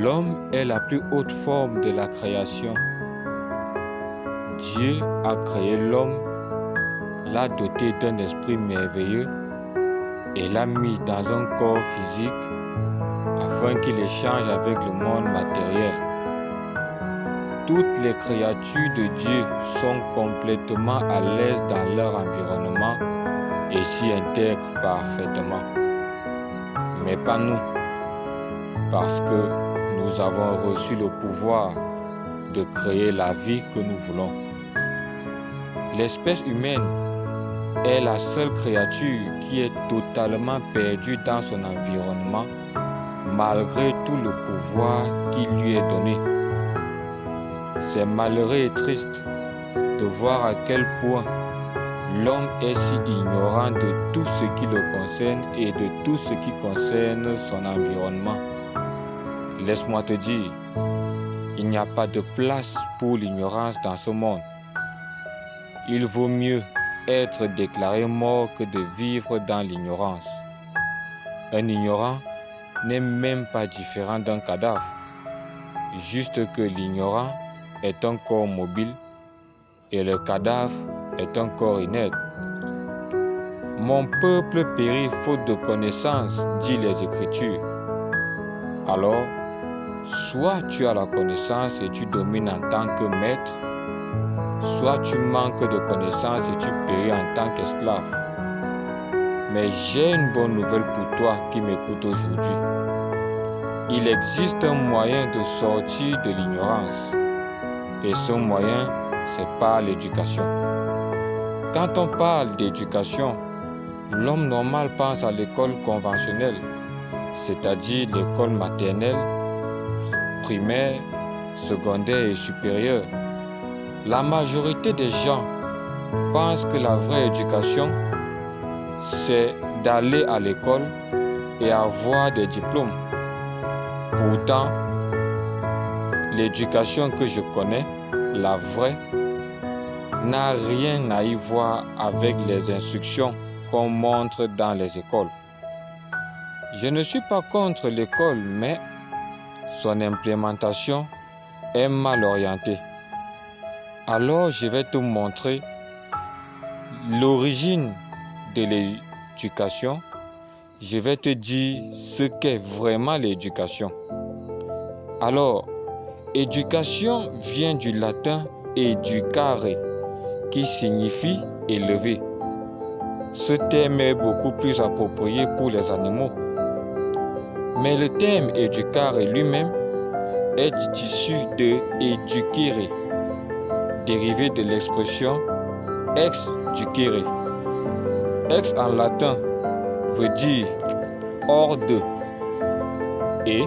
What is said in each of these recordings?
L'homme est la plus haute forme de la création. Dieu a créé l'homme, l'a doté d'un esprit merveilleux et l'a mis dans un corps physique afin qu'il échange avec le monde matériel. Toutes les créatures de Dieu sont complètement à l'aise dans leur environnement et s'y intègrent parfaitement. Mais pas nous, parce que nous avons reçu le pouvoir de créer la vie que nous voulons. L'espèce humaine est la seule créature qui est totalement perdue dans son environnement malgré tout le pouvoir qui lui est donné. C'est malheureux et triste de voir à quel point l'homme est si ignorant de tout ce qui le concerne et de tout ce qui concerne son environnement. Laisse-moi te dire, il n'y a pas de place pour l'ignorance dans ce monde. Il vaut mieux être déclaré mort que de vivre dans l'ignorance. Un ignorant n'est même pas différent d'un cadavre, juste que l'ignorant est un corps mobile et le cadavre est un corps inerte. Mon peuple périt faute de connaissance, dit les Écritures. Alors, soit tu as la connaissance et tu domines en tant que maître, soit tu manques de connaissance et tu péris en tant qu'esclave. Mais j'ai une bonne nouvelle pour toi qui m'écoute aujourd'hui. Il existe un moyen de sortir de l'ignorance. Et ce moyen, c'est par l'éducation. Quand on parle d'éducation, l'homme normal pense à l'école conventionnelle, c'est-à-dire l'école maternelle, primaire, secondaire et supérieure. La majorité des gens pensent que la vraie éducation, c'est d'aller à l'école et avoir des diplômes. Pourtant, l'éducation que je connais, la vraie, n'a rien à y voir avec les instructions qu'on montre dans les écoles. Je ne suis pas contre l'école, mais son implémentation est mal orientée. Alors je vais te montrer l'origine de l'éducation. Je vais te dire ce qu'est vraiment l'éducation. Alors, éducation vient du latin educare, qui signifie élever. Ce terme est beaucoup plus approprié pour les animaux. Mais le terme educare lui-même est issu de educere, dérivé de l'expression ex ducere. Ex en latin veut dire hors de et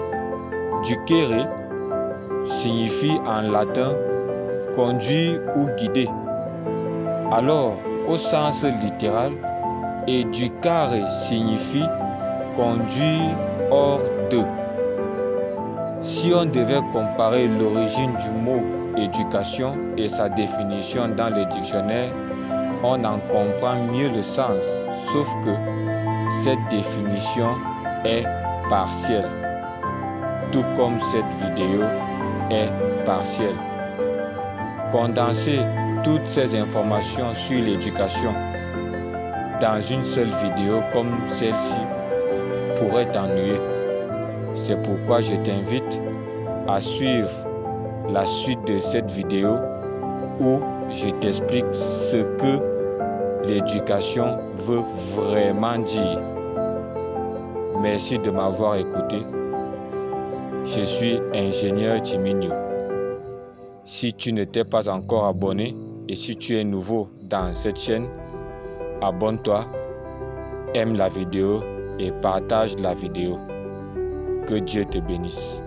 ducere signifie en latin conduire ou guider. Alors, au sens littéral, educare signifie conduire hors de. Si on devait comparer l'origine du mot éducation et sa définition dans le dictionnaire, on en comprend mieux le sens, sauf que cette définition est partielle, tout comme cette vidéo est partielle. Condenser toutes ces informations sur l'éducation dans une seule vidéo comme celle-ci pourrait t'ennuyer. C'est pourquoi je t'invite à suivre la suite de cette vidéo où je t'explique ce que l'éducation veut vraiment dire. Merci de m'avoir écouté. Je suis ingénieur Timinio. Si tu ne t'es pas encore abonné et si tu es nouveau dans cette chaîne, abonne-toi, aime la vidéo et partage la vidéo. Que Dieu te bénisse.